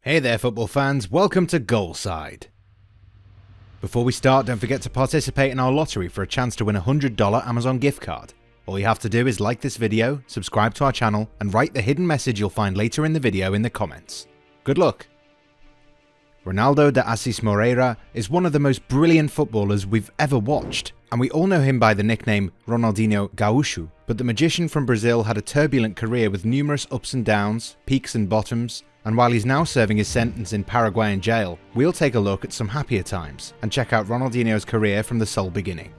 Hey there football fans, welcome to Goalside. Before we start, don't forget to participate in our lottery for a chance to win a $100 Amazon gift card. All you have to do is like this video, subscribe to our channel, and write the hidden message you'll find later in the video in the comments. Good luck! Ronaldo de Assis Moreira is one of the most brilliant footballers we've ever watched, and we all know him by the nickname Ronaldinho Gaúcho, but the magician from Brazil had a turbulent career with numerous ups and downs, peaks and bottoms, and while he's now serving his sentence in Paraguayan jail, we'll take a look at some happier times and check out Ronaldinho's career from the sole beginning.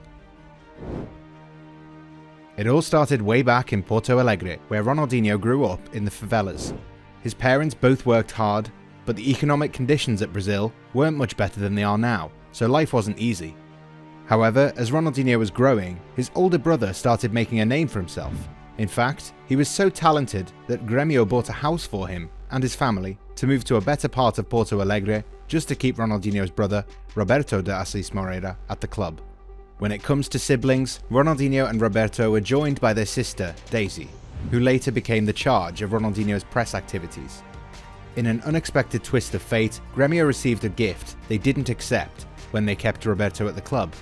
It all started way back in Porto Alegre, where Ronaldinho grew up in the favelas. His parents both worked hard, but the economic conditions at Brazil weren't much better than they are now, so life wasn't easy. However, as Ronaldinho was growing, his older brother started making a name for himself. In fact, he was so talented that Grêmio bought a house for him and his family to move to a better part of Porto Alegre just to keep Ronaldinho's brother, Roberto de Assis Moreira, at the club. When it comes to siblings, Ronaldinho and Roberto were joined by their sister, Daisy, who later became the charge of Ronaldinho's press activities. In an unexpected twist of fate, Grêmio received a gift they didn't accept when they kept Roberto at the club,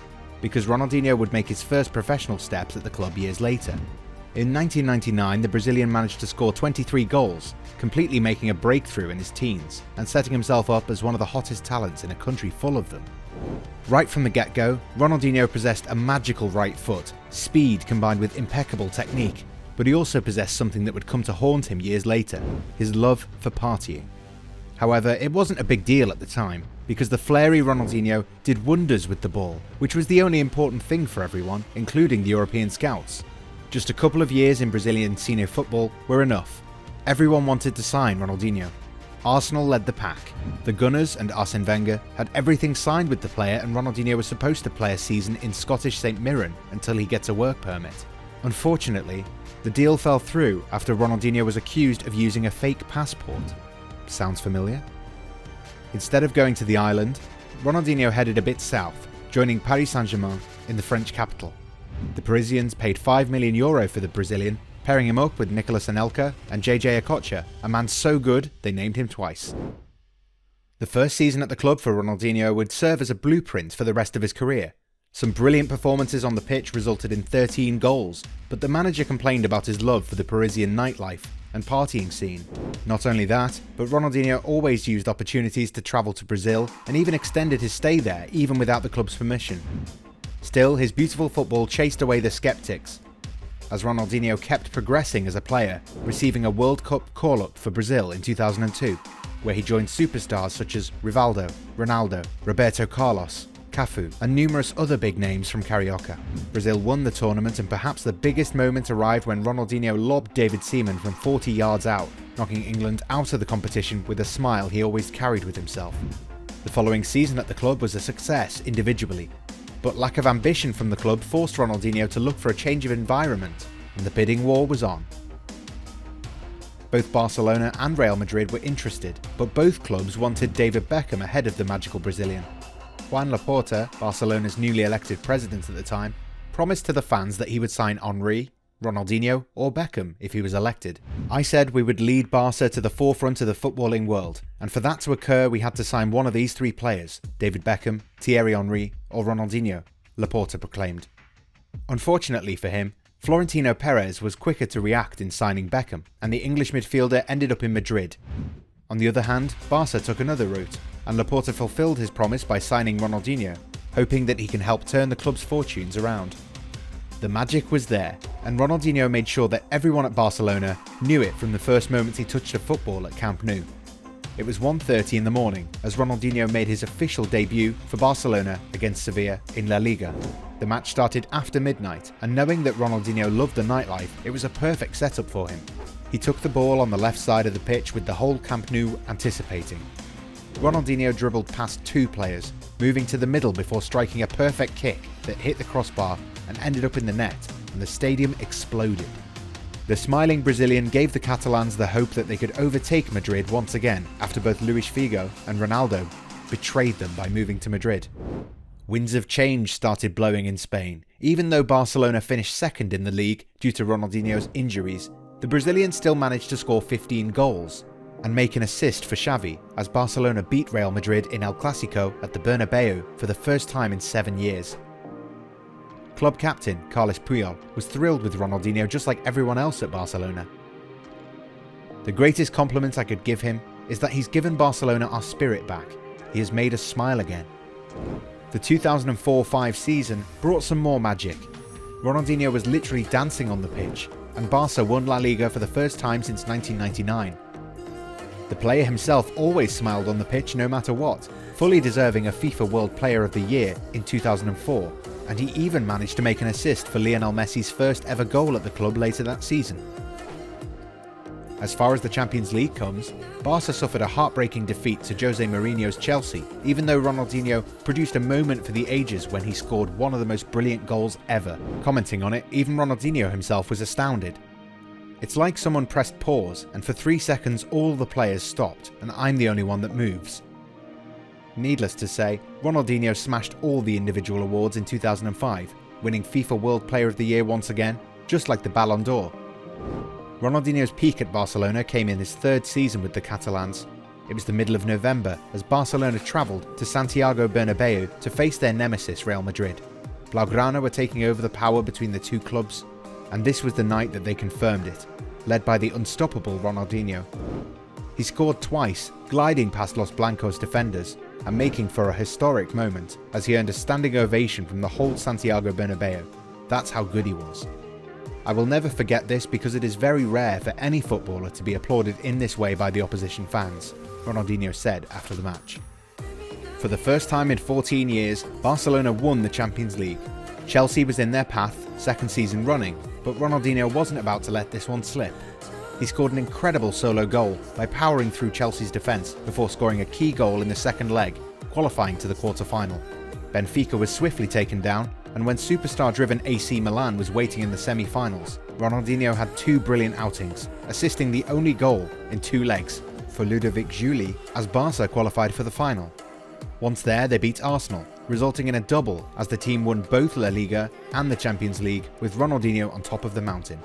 because Ronaldinho would make his first professional steps at the club years later. In 1999, the Brazilian managed to score 23 goals, completely making a breakthrough in his teens and setting himself up as one of the hottest talents in a country full of them. Right from the get-go, Ronaldinho possessed a magical right foot, speed combined with impeccable technique, but he also possessed something that would come to haunt him years later: his love for partying. However, it wasn't a big deal at the time, because the flary Ronaldinho did wonders with the ball, which was the only important thing for everyone, including the European scouts. Just a couple of years in Brazilian senior football were enough. Everyone wanted to sign Ronaldinho. Arsenal led the pack. The Gunners and Arsene Wenger had everything signed with the player, and Ronaldinho was supposed to play a season in Scottish St Mirren until he gets a work permit. Unfortunately, the deal fell through after Ronaldinho was accused of using a fake passport. Sounds familiar? Instead of going to the island, Ronaldinho headed a bit south, joining Paris Saint-Germain in the French capital. The Parisians paid €5 million for the Brazilian, pairing him up with Nicolas Anelka and JJ Okocha, a man so good they named him twice. The first season at the club for Ronaldinho would serve as a blueprint for the rest of his career. Some brilliant performances on the pitch resulted in 13 goals, but the manager complained about his love for the Parisian nightlife and partying scene. Not only that, but Ronaldinho always used opportunities to travel to Brazil and even extended his stay there even without the club's permission. Still, his beautiful football chased away the skeptics, as Ronaldinho kept progressing as a player, receiving a World Cup call-up for Brazil in 2002, where he joined superstars such as Rivaldo, Ronaldo, Roberto Carlos, Cafu, and numerous other big names from Carioca. Brazil won the tournament, and perhaps the biggest moment arrived when Ronaldinho lobbed David Seaman from 40 yards out, knocking England out of the competition with a smile he always carried with himself. The following season at the club was a success individually, but lack of ambition from the club forced Ronaldinho to look for a change of environment, and the bidding war was on. Both Barcelona and Real Madrid were interested, but both clubs wanted David Beckham ahead of the magical Brazilian. Juan Laporta, Barcelona's newly elected president at the time, promised to the fans that he would sign Henry, Ronaldinho, or Beckham if he was elected. I said we would lead Barca to the forefront of the footballing world, and for that to occur we had to sign one of these three players: David Beckham, Thierry Henry, or Ronaldinho, Laporta proclaimed. Unfortunately for him, Florentino Perez was quicker to react in signing Beckham, and the English midfielder ended up in Madrid. On the other hand, Barca took another route, and Laporta fulfilled his promise by signing Ronaldinho, hoping that he can help turn the club's fortunes around. The magic was there, and Ronaldinho made sure that everyone at Barcelona knew it from the first moments he touched a football at Camp Nou. It was 1:30 in the morning as Ronaldinho made his official debut for Barcelona against Sevilla in La Liga. The match started after midnight, and knowing that Ronaldinho loved the nightlife, it was a perfect setup for him. He took the ball on the left side of the pitch with the whole Camp Nou anticipating. Ronaldinho dribbled past two players, moving to the middle before striking a perfect kick that hit the crossbar and ended up in the net, and the stadium exploded. The smiling Brazilian gave the Catalans the hope that they could overtake Madrid once again after both Luis Figo and Ronaldo betrayed them by moving to Madrid. Winds of change started blowing in Spain. Even though Barcelona finished second in the league due to Ronaldinho's injuries, the Brazilian still managed to score 15 goals. and make an assist for Xavi as Barcelona beat Real Madrid in El Clasico at the Bernabeu for the first time in 7 years. Club captain Carles Puyol was thrilled with Ronaldinho just like everyone else at Barcelona. The greatest compliment I could give him is that he's given Barcelona our spirit back. He has made us smile again. The 2004-05 season brought some more magic. Ronaldinho was literally dancing on the pitch, and Barca won La Liga for the first time since 1999. The player himself always smiled on the pitch no matter what, fully deserving a FIFA World Player of the Year in 2004, and he even managed to make an assist for Lionel Messi's first ever goal at the club later that season. As far as the Champions League comes, Barca suffered a heartbreaking defeat to Jose Mourinho's Chelsea, even though Ronaldinho produced a moment for the ages when he scored one of the most brilliant goals ever. Commenting on it, even Ronaldinho himself was astounded. It's like someone pressed pause and for 3 seconds all the players stopped and I'm the only one that moves. Needless to say, Ronaldinho smashed all the individual awards in 2005, winning FIFA World Player of the Year once again, just like the Ballon d'Or. Ronaldinho's peak at Barcelona came in his 3rd season with the Catalans. It was the middle of November as Barcelona travelled to Santiago Bernabeu to face their nemesis Real Madrid. Blaugrana were taking over the power between the two clubs, and this was the night that they confirmed it, led by the unstoppable Ronaldinho. He scored twice, gliding past Los Blancos defenders and making for a historic moment as he earned a standing ovation from the whole Santiago Bernabeu. That's how good he was. I will never forget this because it is very rare for any footballer to be applauded in this way by the opposition fans, Ronaldinho said after the match. For the first time in 14 years, Barcelona won the Champions League. Chelsea was in their path, 2nd season running, but Ronaldinho wasn't about to let this one slip. He scored an incredible solo goal by powering through Chelsea's defence before scoring a key goal in the second leg, qualifying to the quarter-final. Benfica was swiftly taken down, and when superstar-driven AC Milan was waiting in the semi-finals, Ronaldinho had 2 brilliant outings, assisting the only goal in 2 legs for Ludovic Giuli as Barca qualified for the final. Once there, they beat Arsenal, resulting in a double as the team won both La Liga and the Champions League with Ronaldinho on top of the mountain.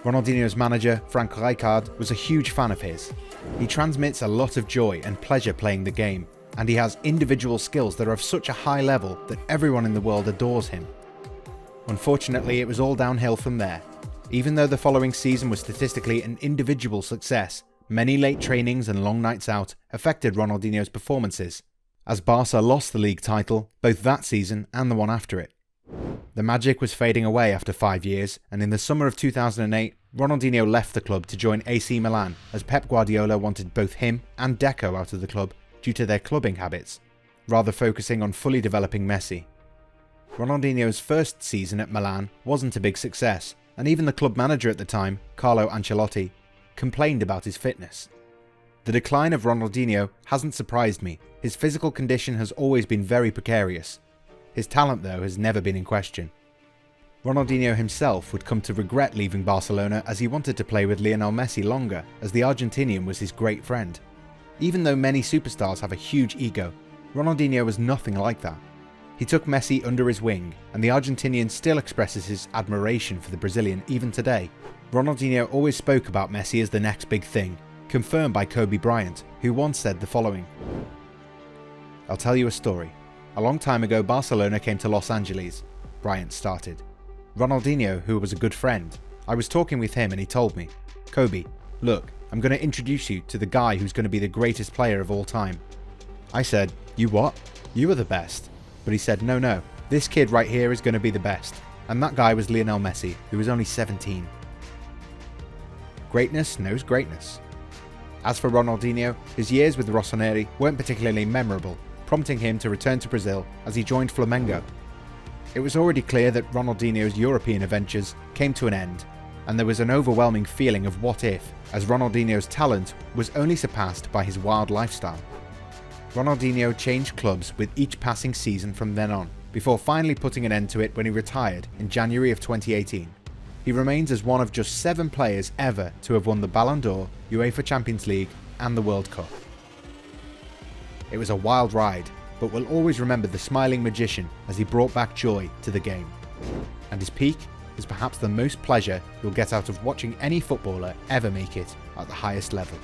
Ronaldinho's manager, Frank Rijkaard, was a huge fan of his. He transmits a lot of joy and pleasure playing the game, and he has individual skills that are of such a high level that everyone in the world adores him. Unfortunately, it was all downhill from there. Even though the following season was statistically an individual success, many late trainings and long nights out affected Ronaldinho's performances, as Barca lost the league title both that season and the one after it. The magic was fading away after 5 years, and in the summer of 2008, Ronaldinho left the club to join AC Milan as Pep Guardiola wanted both him and Deco out of the club due to their clubbing habits, rather focusing on fully developing Messi. Ronaldinho's first season at Milan wasn't a big success, and even the club manager at the time, Carlo Ancelotti, complained about his fitness. The decline of Ronaldinho hasn't surprised me. His physical condition has always been very precarious. His talent, though, has never been in question. Ronaldinho himself would come to regret leaving Barcelona as he wanted to play with Lionel Messi longer, as the Argentinian was his great friend. Even though many superstars have a huge ego, Ronaldinho was nothing like that. He took Messi under his wing, and the Argentinian still expresses his admiration for the Brazilian even today. Ronaldinho always spoke about Messi as the next big thing, confirmed by Kobe Bryant, who once said the following: "I'll tell you a story. A long time ago, Barcelona came to Los Angeles," Bryant started. "Ronaldinho, who was a good friend, I was talking with him and he told me, 'Kobe, look, I'm going to introduce you to the guy who's going to be the greatest player of all time.' I said, 'You what? You are the best.' But he said, 'No, this kid right here is going to be the best.' And that guy was Lionel Messi, who was only 17. Greatness knows greatness. As for Ronaldinho, his years with Rossoneri weren't particularly memorable, prompting him to return to Brazil as he joined Flamengo. It was already clear that Ronaldinho's European adventures came to an end, and there was an overwhelming feeling of what if, as Ronaldinho's talent was only surpassed by his wild lifestyle. Ronaldinho changed clubs with each passing season from then on, before finally putting an end to it when he retired in January of 2018. He remains as one of just 7 players ever to have won the Ballon d'Or, UEFA Champions League, and the World Cup. It was a wild ride, but we'll always remember the smiling magician as he brought back joy to the game. And his peak is perhaps the most pleasure you'll get out of watching any footballer ever make it at the highest level.